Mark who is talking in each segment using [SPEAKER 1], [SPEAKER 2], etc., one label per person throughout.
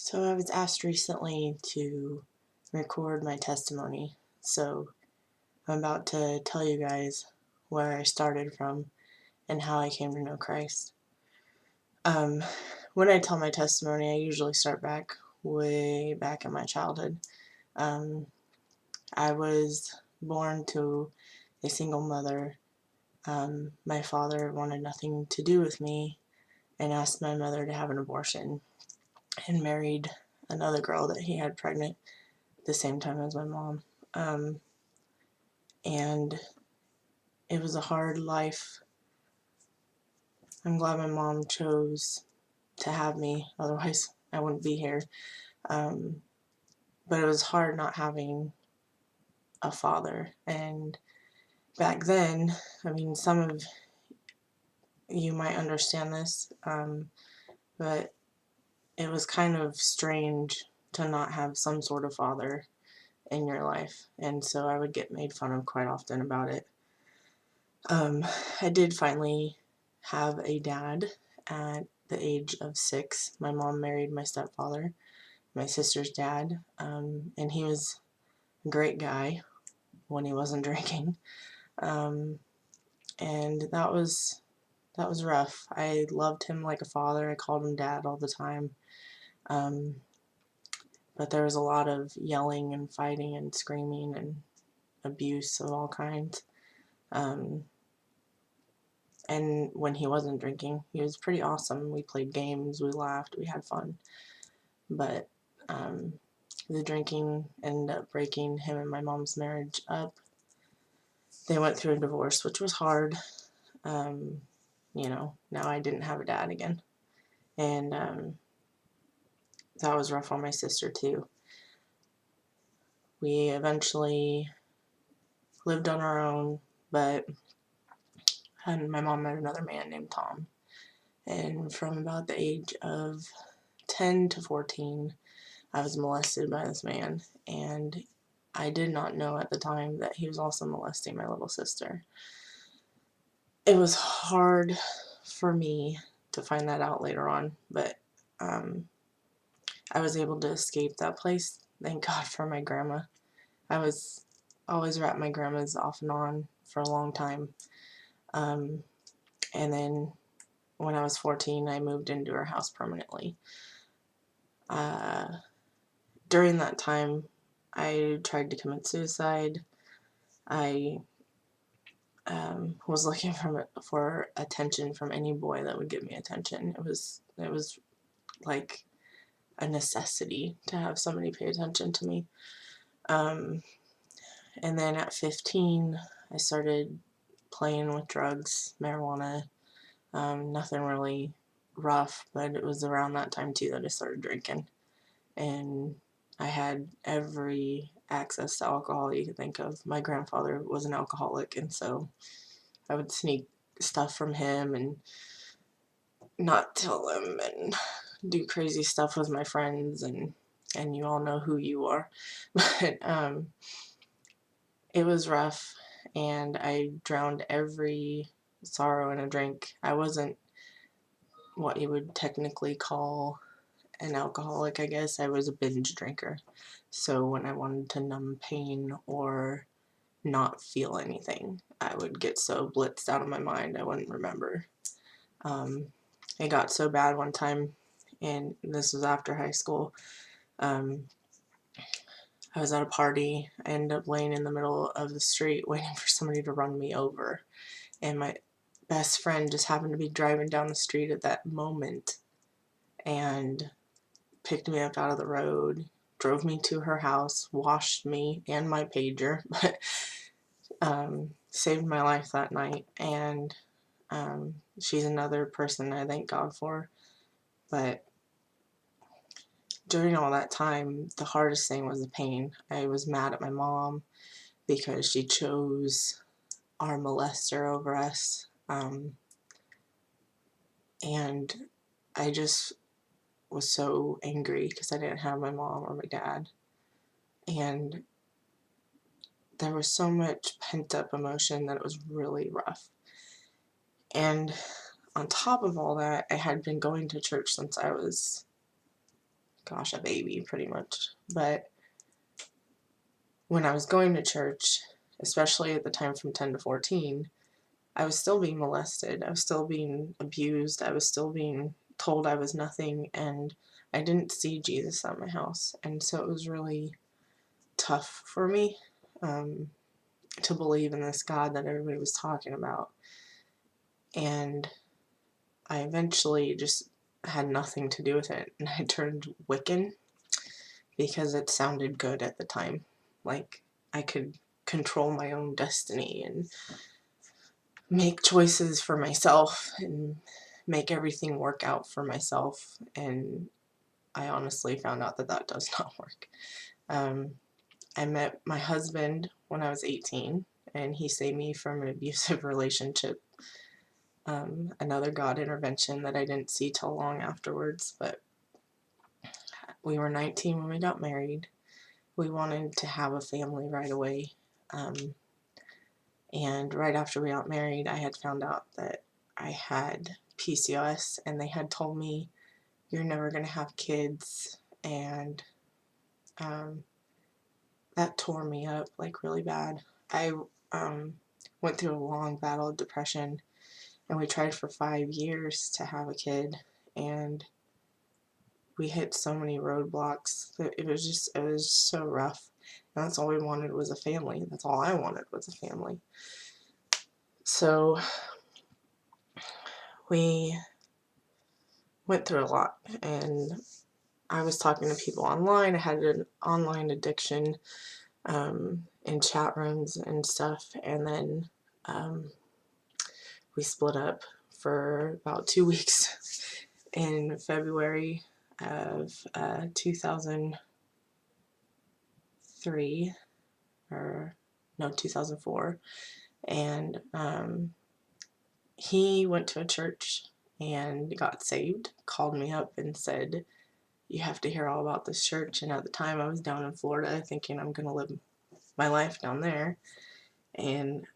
[SPEAKER 1] So I was asked recently to record my testimony. So I'm about to tell you guys where I started from and how I came to know Christ. Um, when I tell my testimony, I usually start way back in my childhood. Um, I was born to a single mother. My father wanted nothing to do with me and asked my mother to have an abortion and married another girl that he had pregnant the same time as my mom. Um, and it was a hard life. I'm glad my mom chose to have me, otherwise I wouldn't be here. Um, but it was hard not having a father. And back then, I mean, some of you might understand this, but it was kind of strange to not have some sort of father in your life. And so I would get made fun of quite often about it. I did finally have a dad at the age of 6. My mom married my stepfather, my sister's dad, and he was a great guy when he wasn't drinking. Um, and that was rough. I loved him like a father. I called him dad all the time. Um, but there was a lot of yelling and fighting and screaming and abuse of all kinds. And when he wasn't drinking, he was pretty awesome. We played games, we laughed, we had fun. But the drinking ended up breaking him and my mom's marriage up. They went through a divorce, which was hard. Um, now I didn't have a dad again. And that was rough on my sister, too. We eventually lived on our own, but my mom met another man named Tom. And from about the age of 10 to 14, I was molested by this man, and I did not know at the time that he was also molesting my little sister. It was hard for me to find that out later on, but I was able to escape that place. Thank God for my grandma. I was always at my grandma's off and on for a long time. And then when I was 14, I moved into her house permanently. During that time, I tried to commit suicide. I was looking for attention from any boy that would give me attention. It was like a necessity to have somebody pay attention to me. And then at 15, I started playing with drugs, marijuana. Nothing really rough, but it was around that time too that I started drinking. And I had every access to alcohol you could think of. My grandfather was an alcoholic, and so I would sneak stuff from him and not tell him and do crazy stuff with my friends, and you all know who you are. But it was rough, and I drowned every sorrow in a drink. I wasn't what you would technically call an alcoholic, I guess. I was a binge drinker. So when I wanted to numb pain or not feel anything, I would get so blitzed out of my mind I wouldn't remember. It got so bad one time, and this was after high school. I was at a party. I ended up laying in the middle of the street waiting for somebody to run me over. And my best friend just happened to be driving down the street at that moment and picked me up out of the road, drove me to her house, washed me and my pager, but saved my life that night. And she's another person I thank God for. But during all that time, the hardest thing was the pain. I was mad at my mom because she chose our molester over us. And I just was so angry because I didn't have my mom or my dad. And there was so much pent-up emotion that it was really rough. And on top of all that, I had been going to church since I was gosh, a baby pretty much. But when I was going to church, especially at the time from 10 to 14, I was still being molested. I was still being abused. I was still being told I was nothing, and I didn't see Jesus at my house. And so it was really tough for me to believe in this God that everybody was talking about. And I eventually just had nothing to do with it, and I turned Wiccan because it sounded good at the time. Like I could control my own destiny and make choices for myself and make everything work out for myself, and I honestly found out that that does not work. I met my husband when I was 18, and he saved me from an abusive relationship. Another God intervention that I didn't see till long afterwards, but we were 19 when we got married. We wanted to have a family right away. And right after we got married, I had found out that I had PCOS, and they had told me, you're never going to have kids, and that tore me up, like, really bad. I went through a long battle of depression, and we tried for 5 years to have a kid, and we hit so many roadblocks. It was so rough, and that's all we wanted was a family. That's all I wanted was a family. So we went through a lot, and I was talking to people online. I had an online addiction in chat rooms and stuff, and then we split up for about 2 weeks in February of 2003, or no, 2004, and he went to a church and got saved, called me up and said, you have to hear all about this church. And at the time I was down in Florida thinking I'm going to live my life down there. And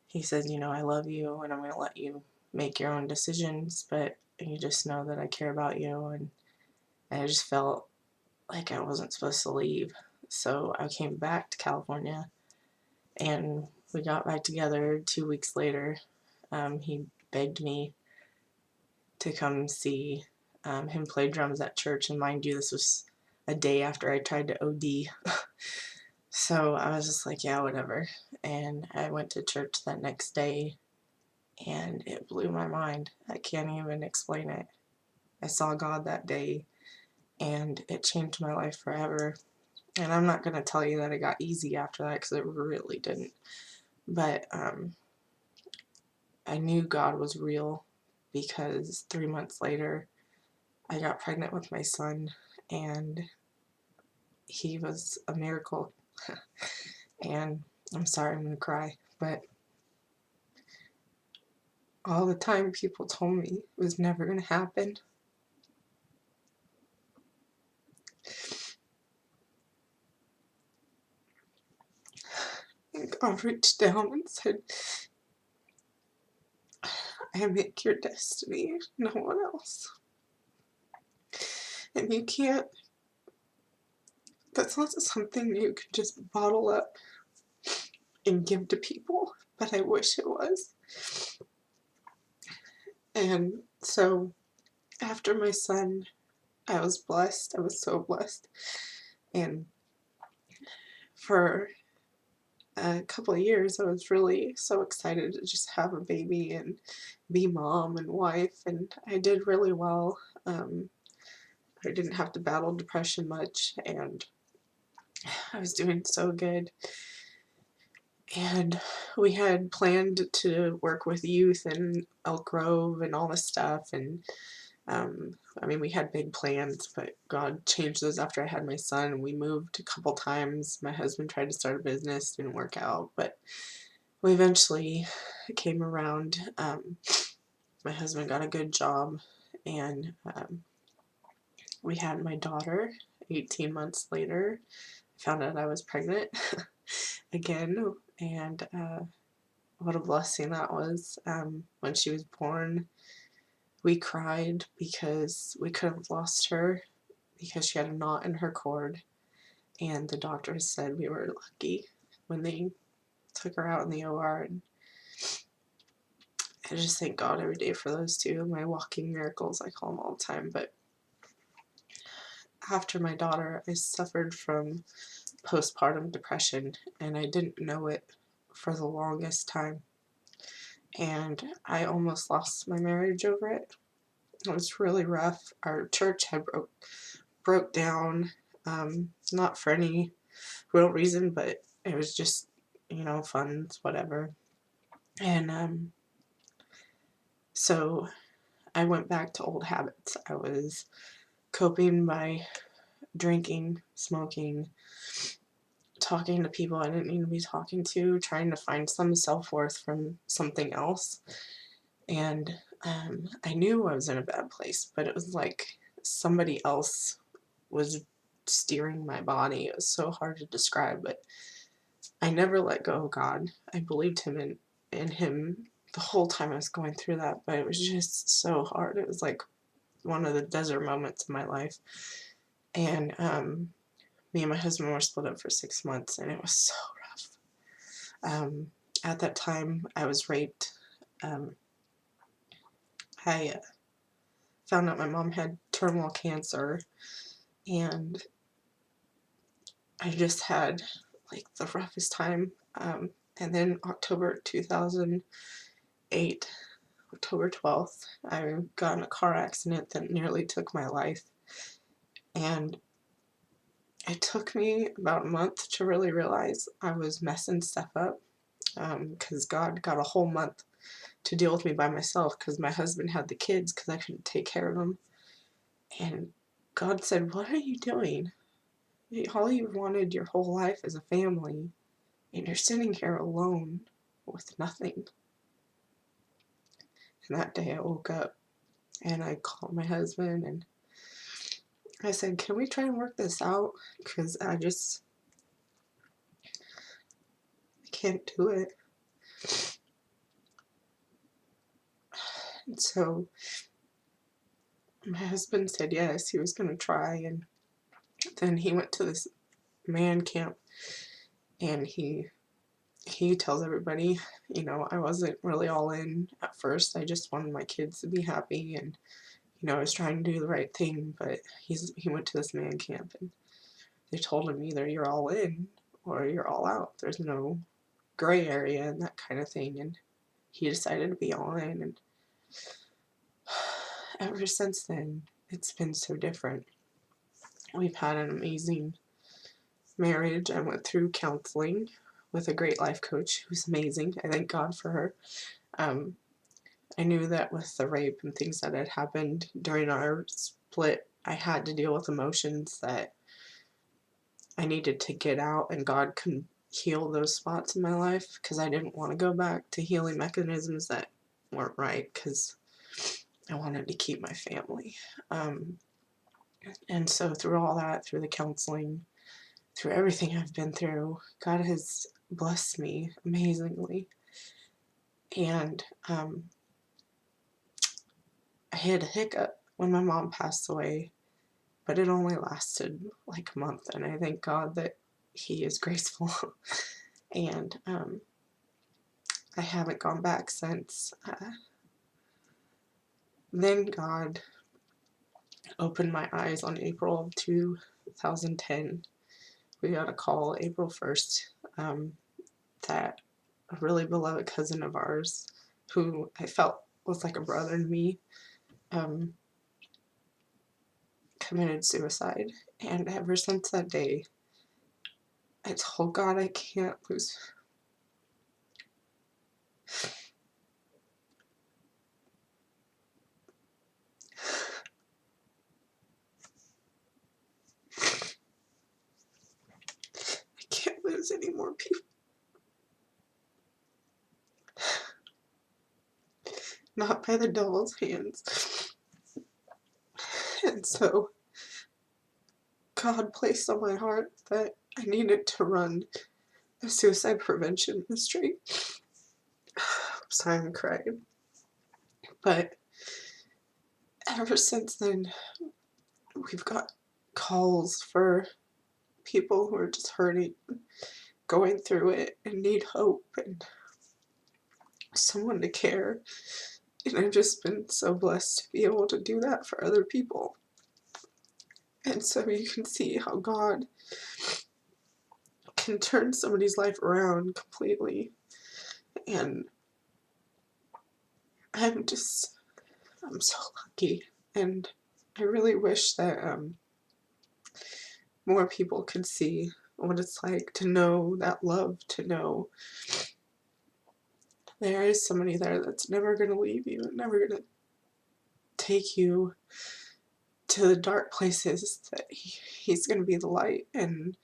[SPEAKER 1] he said, you know, I love you, and I'm going to let you make your own decisions, but you just know that I care about you. And I just felt like I wasn't supposed to leave. So I came back to California, and we got back together 2 weeks later. He begged me to come see him play drums at church, and mind you, this was a day after I tried to OD. So I was just like, yeah, whatever. And I went to church that next day, and it blew my mind. I can't even explain it. I saw God that day, and it changed my life forever. And I'm not going to tell you that it got easy after that, because it really didn't. But I knew God was real, because 3 months later, I got pregnant with my son, and he was a miracle. And I'm sorry, I'm going to cry, but all the time people told me it was never going to happen. And God reached down and said, I make your destiny, no one else. And you can't, that's not something you can just bottle up and give to people, but I wish it was. And so after my son, I was blessed. I was so blessed. And for a couple of years, I was really so excited to just have a baby and be mom and wife, and I did really well. I didn't have to battle depression much, and I was doing so good. And we had planned to work with youth in Elk Grove and all this stuff, and I mean, we had big plans, but God changed those after I had my son. We moved a couple times. My husband tried to start a business, didn't work out, but we eventually came around. My husband got a good job, and we had my daughter 18 months later. I found out I was pregnant again, and what a blessing that was. When she was born, we cried because we could have lost her, because she had a knot in her cord, and the doctors said we were lucky when they took her out in the OR. And I just thank God every day for those two, my walking miracles, I call them all the time. But after my daughter, I suffered from postpartum depression, and I didn't know it for the longest time. And I almost lost my marriage over it. It was really rough. Our church had broke down, not for any real reason, but it was just, funds, whatever. And so I went back to old habits. I was coping by drinking, smoking, talking to people I didn't need to be talking to, trying to find some self-worth from something else. And I knew I was in a bad place, but it was like somebody else was steering my body. It was so hard to describe, but I never let go of God. I believed Him in Him the whole time I was going through that, but it was just so hard. It was like one of the desert moments of my life. And me and my husband were split up for 6 months, and it was so rough. At that time, I was raped. I found out my mom had terminal cancer, and I just had like the roughest time. And then October 2008, October 12th, I got in a car accident that nearly took my life. And it took me about a month to really realize I was messing stuff up, because God got a whole month to deal with me by myself, because my husband had the kids because I couldn't take care of them. And God said, "What are you doing? All you've wanted your whole life is a family, and you're sitting here alone with nothing." And that day I woke up and I called my husband and I said, "Can we try and work this out? Because I can't do it." And so my husband said yes, he was going to try. And then he went to this man camp, and he tells everybody, I wasn't really all in at first. I just wanted my kids to be happy, and I was trying to do the right thing. But he went to this man camp, and they told him either you're all in or you're all out. There's no gray area and that kind of thing. And he decided to be all in, and ever since then it's been so different. We've had an amazing marriage. I went through counseling with a great life coach who's amazing. I thank God for her. I knew that with the rape and things that had happened during our split, I had to deal with emotions that I needed to get out, and God can heal those spots in my life, because I didn't want to go back to healing mechanisms that weren't right, because I wanted to keep my family. And so through all that, through the counseling, through everything I've been through, God has blessed me amazingly. And I had a hiccup when my mom passed away, but it only lasted like a month, and I thank God that He is graceful. And I haven't gone back since. Then God opened my eyes on April of 2010. We got a call April 1st that a really beloved cousin of ours, who I felt was like a brother to me, committed suicide. And ever since that day, I told God I can't lose. I can't lose any more people. Not by the devil's hands. And so God placed on my heart that I needed to run a suicide prevention ministry. Sorry, I'm crying. But ever since then, we've got calls for people who are just hurting, going through it, and need hope and someone to care. And I've just been so blessed to be able to do that for other people. And so you can see how God can turn somebody's life around completely. And I'm so lucky. And I really wish that more people could see what it's like to know that love, to know there is somebody there that's never going to leave you, never going to take you to the dark places, that he's going to be the light, and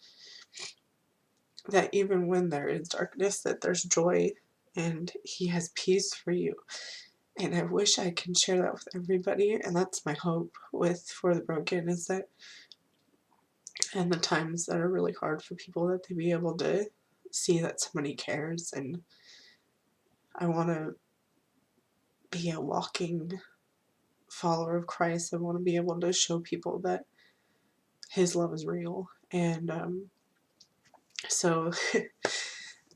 [SPEAKER 1] that even when there is darkness, that there's joy and he has peace for you. And I wish I can share that with everybody, and that's my hope with For the Broken, is that in the times that are really hard for people, that they be able to see that somebody cares. And I want to be a walking follower of Christ. I want to be able to show people that his love is real. And so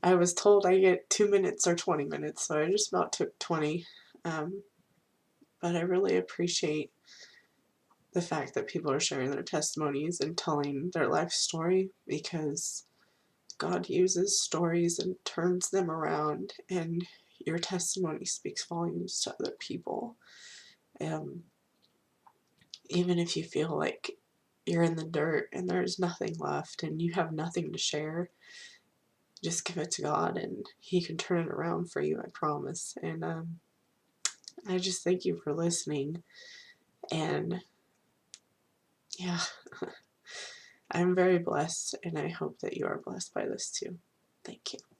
[SPEAKER 1] I was told I get 2 minutes or 20 minutes, so I just about took 20. But I really appreciate the fact that people are sharing their testimonies and telling their life story, because God uses stories and turns them around, and your testimony speaks volumes to other people. Even if you feel like you're in the dirt and there's nothing left and you have nothing to share, just give it to God and he can turn it around for you, I promise. And I just thank you for listening. And yeah, I'm very blessed, and I hope that you are blessed by this too. Thank you.